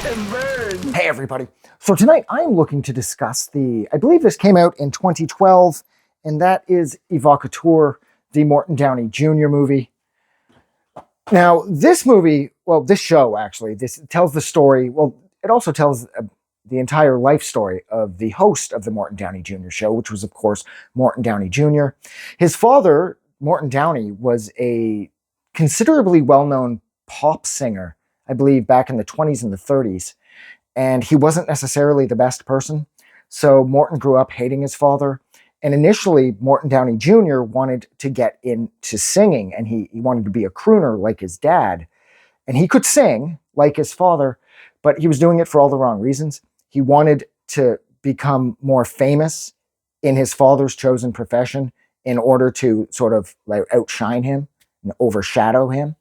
and burn. Hey everybody. So tonight I'm looking to discuss I believe this came out in 2012, and that is Evocateur, the Morton Downey Jr. movie. Now, this movie, well, this show actually, this tells the story, well, it also tells the entire life story of the host of the Morton Downey Jr. show, which was, of course, Morton Downey Jr. His father, Morton Downey, was a considerably well-known pop singer, I believe, back in the 20s and the 30s. And he wasn't necessarily the best person. So Morton grew up hating his father. And initially, Morton Downey Jr. wanted to get into singing, and he wanted to be a crooner like his dad. And he could sing like his father, but he was doing it for all the wrong reasons. He wanted to become more famous in his father's chosen profession in order to sort of like outshine him and overshadow him.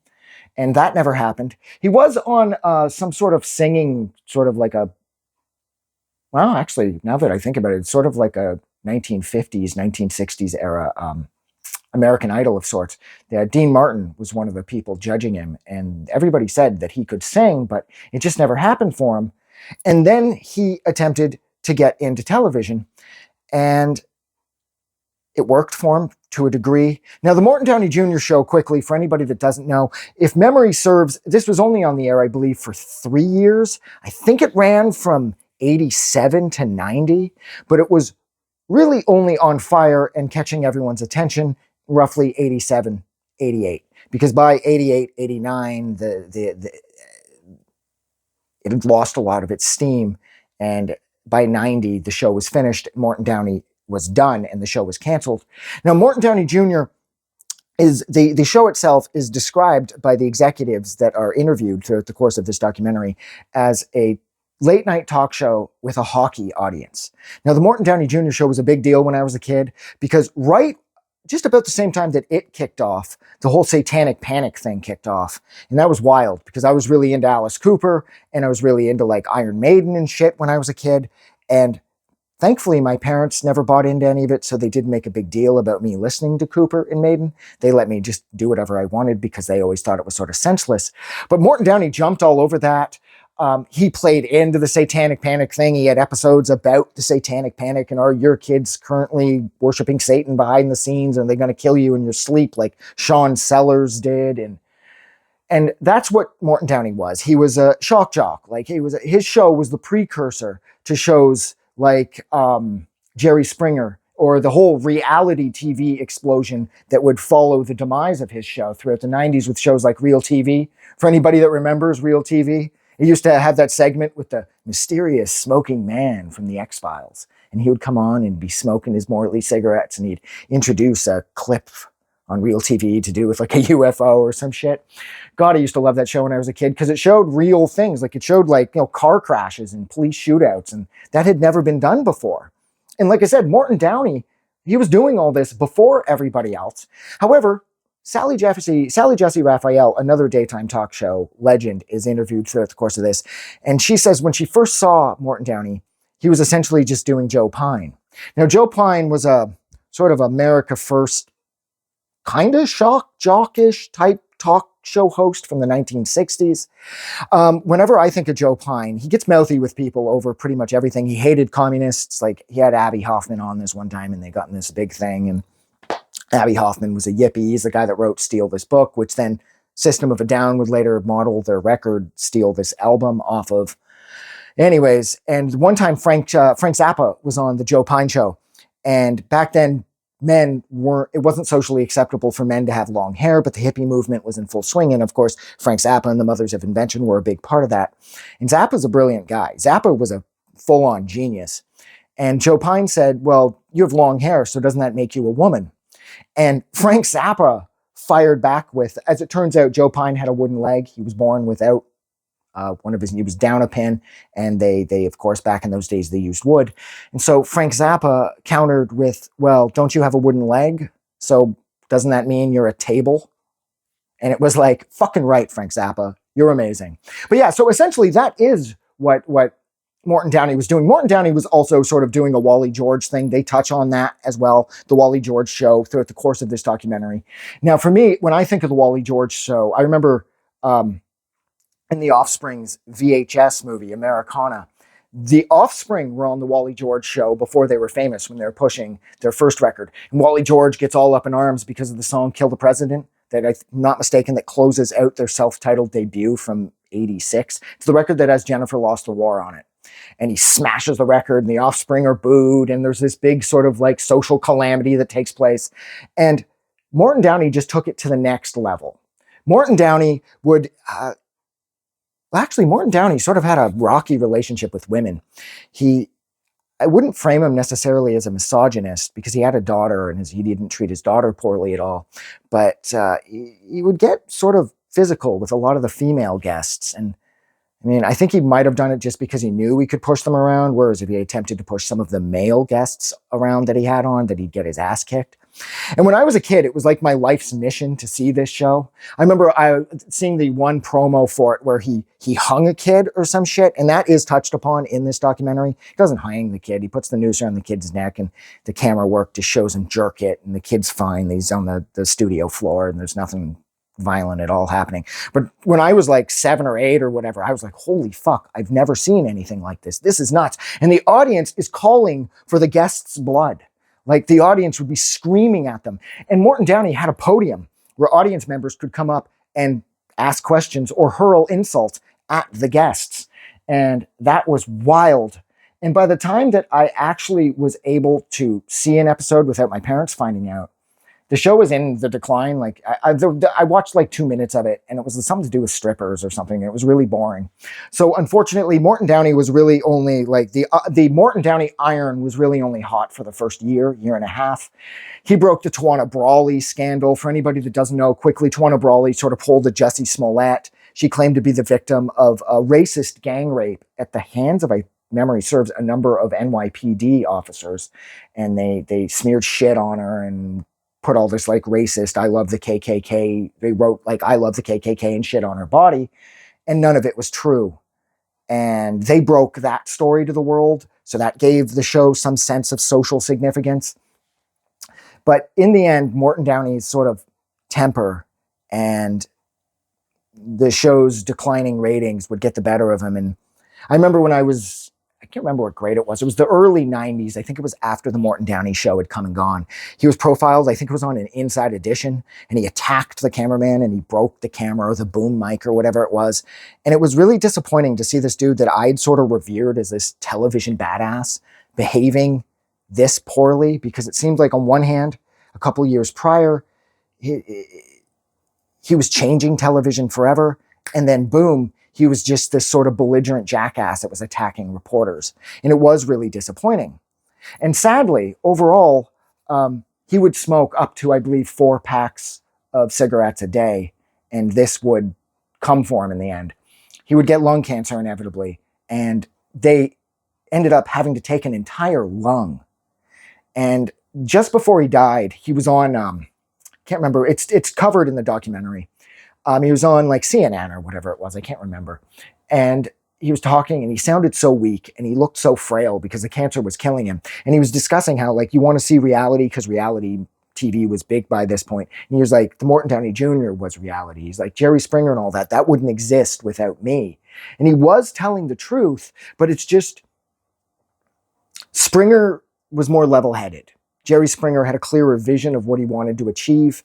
And that never happened. He was on some sort of singing, sort of like well, actually, now that I think about it, it's sort of like a 1950s, 1960s era American Idol of sorts. Dean Martin was one of the people judging him, and everybody said that he could sing, but it just never happened for him. And then he attempted to get into television, and it worked for him to a degree. Now, the Morton Downey Jr. show, quickly, for anybody that doesn't know, if memory serves, this was only on the air, I believe, for 3 years. I think it ran from 87 to 90, but it was really only on fire and catching everyone's attention roughly 87, 88. Because by 88, 89, it had lost a lot of its steam. And by 90, the show was finished. Morton Downey was done and the show was canceled. Now, Morton Downey Jr. is the show itself is described by the executives that are interviewed throughout the course of this documentary as a late night talk show with a hockey audience. Now, the Morton Downey Jr. show was a big deal when I was a kid because just about the same time that it kicked off, the whole satanic panic thing kicked off. And that was wild because I was really into Alice Cooper and I was really into like Iron Maiden and shit when I was a kid. And thankfully, my parents never bought into any of it, so they didn't make a big deal about me listening to Cooper and Maiden. They let me just do whatever I wanted because they always thought it was sort of senseless. But Morton Downey jumped all over that. He played into the satanic panic thing. He had episodes about the satanic panic and are your kids currently worshiping Satan behind the scenes and they're going to kill you in your sleep like Sean Sellers did. And that's what Morton Downey was. He was a shock jock. Like his show was the precursor to shows like Jerry Springer or the whole reality TV explosion that would follow the demise of his show throughout the 90s with shows like Real TV. For anybody that remembers Real TV, it used to have that segment with the mysterious smoking man from the X-Files. And he would come on and be smoking his Morley cigarettes and he'd introduce a clip on Real TV to do with like a UFO or some shit. God, I used to love that show when I was a kid because it showed real things. Like it showed like, car crashes and police shootouts, and that had never been done before. And like I said, Morton Downey, he was doing all this before everybody else. However, Sally Jessy Raphael, another daytime talk show legend, is interviewed throughout the course of this. And she says when she first saw Morton Downey, he was essentially just doing Joe Pine. Now, Joe Pine was a sort of America First kind of jockish type talk show host from the 1960s. Whenever I think of Joe Pine, he gets mouthy with people over pretty much everything. He hated communists. Like he had Abby Hoffman on this one time and they got in this big thing. And Abby Hoffman was a yippie. He's the guy that wrote Steal This Book, which then System of a Down would later model their record Steal This Album off of. Anyways, and one time Frank Zappa was on the Joe Pine show. And back then, it wasn't socially acceptable for men to have long hair, but the hippie movement was in full swing. And of course, Frank Zappa and the Mothers of Invention were a big part of that. And Zappa's a brilliant guy. Zappa was a full-on genius. And Joe Pine said, well, you have long hair, so doesn't that make you a woman? And Frank Zappa fired back with, as it turns out, Joe Pine had a wooden leg. He was born without he was down a pin, and they of course, back in those days, they used wood. And so Frank Zappa countered with, well, don't you have a wooden leg? So doesn't that mean you're a table? And it was like, fucking right, Frank Zappa. You're amazing. But yeah, so essentially that is what Morton Downey was doing. Morton Downey was also sort of doing a Wally George thing. They touch on that as well, the Wally George show, throughout the course of this documentary. Now, for me, when I think of the Wally George show, I remember in the Offspring's VHS movie, Americana. The Offspring were on the Wally George show before they were famous, when they were pushing their first record. And Wally George gets all up in arms because of the song Kill the President, that, if I'm not mistaken, that closes out their self-titled debut from 86. It's the record that has Jennifer Lost the War on it. And he smashes the record, and the Offspring are booed, and there's this big sort of like social calamity that takes place. And Morton Downey just took it to the next level. Morton Downey would... actually, Morton Downey sort of had a rocky relationship with women. I wouldn't frame him necessarily as a misogynist, because he had a daughter and he didn't treat his daughter poorly at all. But he would get sort of physical with a lot of the female guests. And I mean, I think he might have done it just because he knew he could push them around, whereas if he attempted to push some of the male guests around that he had on, that he'd get his ass kicked. And when I was a kid, it was like my life's mission to see this show. I remember seeing the one promo for it where he hung a kid or some shit, and that is touched upon in this documentary. He doesn't hang the kid. He puts the noose around the kid's neck, and the camera work just shows him jerk it, and the kid's fine. He's on the studio floor, and there's nothing violent at all happening. But when I was like 7 or 8 or whatever, I was like, holy fuck, I've never seen anything like this. This is nuts. And the audience is calling for the guests' blood. Like, the audience would be screaming at them. And Morton Downey had a podium where audience members could come up and ask questions or hurl insults at the guests. And that was wild. And by the time that I actually was able to see an episode without my parents finding out, the show was in the decline. Like, I watched like 2 minutes of it, and it was something to do with strippers or something. It was really boring. So unfortunately, Morton Downey was really only like the Morton Downey iron was really only hot for the first year and a half. He broke the Tawana Brawley scandal. For anybody that doesn't know, quickly, Tawana Brawley sort of pulled a Jussie Smollett. She claimed to be the victim of a racist gang rape at the hands of, memory serves, a number of NYPD officers, and they smeared shit on her and put all this like racist, I love the KKK. They wrote like, I love the KKK and shit on her body. And none of it was true. And they broke that story to the world. So that gave the show some sense of social significance. But in the end, Morton Downey's sort of temper and the show's declining ratings would get the better of him. And I remember when I can't remember what grade it was. It was the early 90s. I think it was after the Morton Downey show had come and gone. He was profiled. I think it was on an Inside Edition, and he attacked the cameraman, and he broke the camera or the boom mic or whatever it was. And it was really disappointing to see this dude that I'd sort of revered as this television badass behaving this poorly, because it seemed like on one hand, a couple of years prior, he was changing television forever. And then boom, he was just this sort of belligerent jackass that was attacking reporters. And it was really disappointing. And sadly, overall, he would smoke up to, I believe, 4 packs of cigarettes a day. And this would come for him in the end. He would get lung cancer inevitably. And they ended up having to take an entire lung. And just before he died, he was on, can't remember, it's covered in the documentary. He was on like CNN or whatever it was. I can't remember. And he was talking, and he sounded so weak, and he looked so frail because the cancer was killing him. And he was discussing how, like, you want to see reality because reality TV was big by this point. And he was like, the Morton Downey Jr. was reality. He's like, Jerry Springer and all that, that wouldn't exist without me. And he was telling the truth, but it's just, Springer was more level-headed. Jerry Springer had a clearer vision of what he wanted to achieve.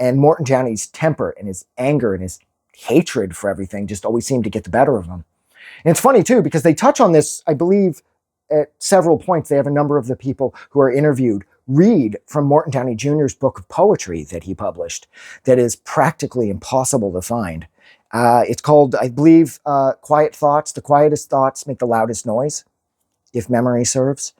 And Morton Downey's temper and his anger and his hatred for everything just always seemed to get the better of him. And it's funny, too, because they touch on this, I believe, at several points. They have a number of the people who are interviewed read from Morton Downey Jr.'s book of poetry that he published that is practically impossible to find. It's called, I believe, Quiet Thoughts. The quietest thoughts make the loudest noise, if memory serves.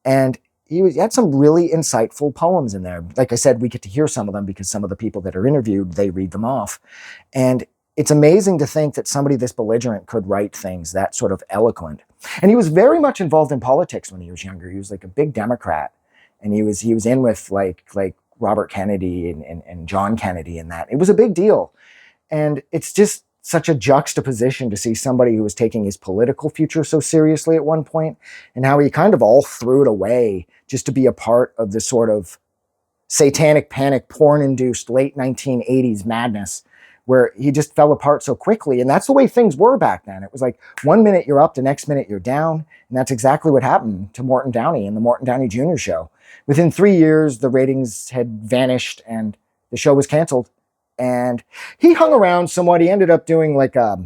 And he had some really insightful poems in there. Like I said, we get to hear some of them because some of the people that are interviewed, they read them off. And it's amazing to think that somebody this belligerent could write things that sort of eloquent. And he was very much involved in politics when he was younger. He was like a big Democrat. And he was in with like Robert Kennedy and John Kennedy and that. It was a big deal. And it's just such a juxtaposition to see somebody who was taking his political future so seriously at one point, and how he kind of all threw it away just to be a part of this sort of satanic panic, porn-induced late 1980s madness where he just fell apart so quickly. And that's the way things were back then. It was like 1 minute you're up, the next minute you're down. And that's exactly what happened to Morton Downey in the Morton Downey Jr. show. Within 3 years, the ratings had vanished and the show was canceled. And he hung around somewhat. He ended up doing like a,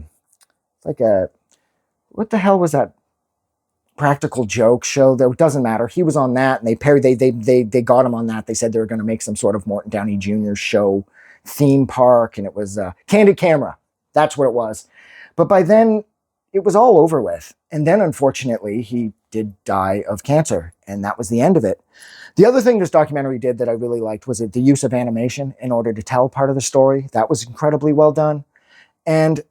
what the hell was that practical joke show? That doesn't matter. He was on that, and they got him on that. They said they were going to make some sort of Morton Downey Jr. show theme park, and it was Candid Camera. That's what it was. But by then, it was all over with. And then, unfortunately, he did die of cancer, and that was the end of it. The other thing this documentary did that I really liked was the use of animation in order to tell part of the story. That was incredibly well done. And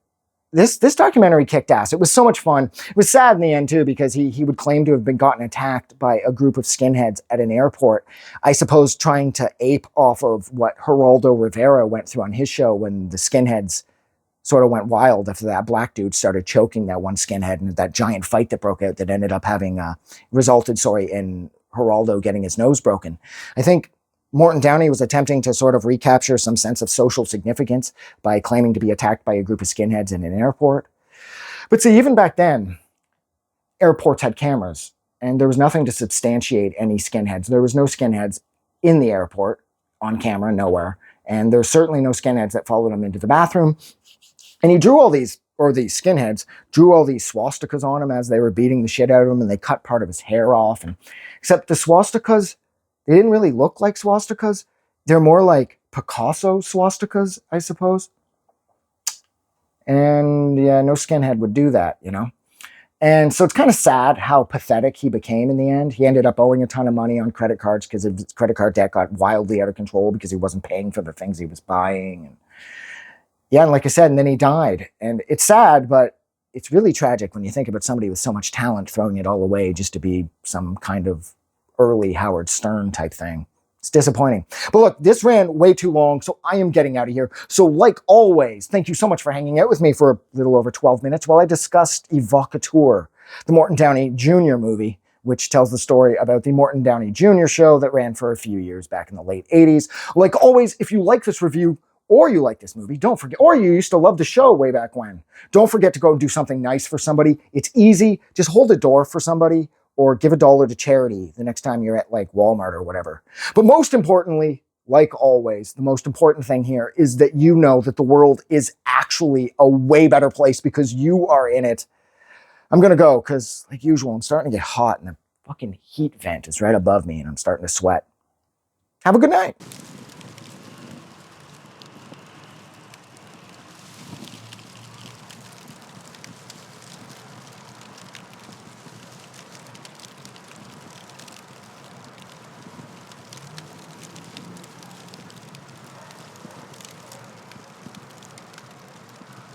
this documentary kicked ass. It was so much fun. It was sad in the end, too, because he would claim to have been gotten attacked by a group of skinheads at an airport, I suppose trying to ape off of what Geraldo Rivera went through on his show when the skinheads sort of went wild after that black dude started choking that one skinhead, and that giant fight that broke out that ended up having resulted in Geraldo getting his nose broken. I think Morton Downey was attempting to sort of recapture some sense of social significance by claiming to be attacked by a group of skinheads in an airport. But see, even back then, airports had cameras, and there was nothing to substantiate any skinheads. There was no skinheads in the airport on camera, nowhere. And there's certainly no skinheads that followed him into the bathroom. And he drew all these, or these skinheads, drew all these swastikas on him as they were beating the shit out of him, and they cut part of his hair off. And except the swastikas, they didn't really look like swastikas. They're more like Picasso swastikas, I suppose. And yeah, no skinhead would do that, you know? And so it's kind of sad how pathetic he became in the end. He ended up owing a ton of money on credit cards because his credit card debt got wildly out of control because he wasn't paying for the things he was buying. And yeah, and like I said, and then he died. And it's sad, but it's really tragic when you think about somebody with so much talent throwing it all away just to be some kind of early Howard Stern type thing. It's disappointing. But look, this ran way too long, so I am getting out of here. So like always, thank you so much for hanging out with me for a little over 12 minutes while I discussed Evocateur, the Morton Downey Jr. movie, which tells the story about the Morton Downey Jr. show that ran for a few years back in the late 80s. Like always, if you like this review, or you like this movie, don't forget, or you used to love the show way back when, don't forget to go and do something nice for somebody. It's easy. Just hold a door for somebody or give $1 to charity the next time you're at like Walmart or whatever. But most importantly, like always, the most important thing here is that you know that the world is actually a way better place because you are in it. I'm going to go because, like usual, I'm starting to get hot and the fucking heat vent is right above me and I'm starting to sweat. Have a good night.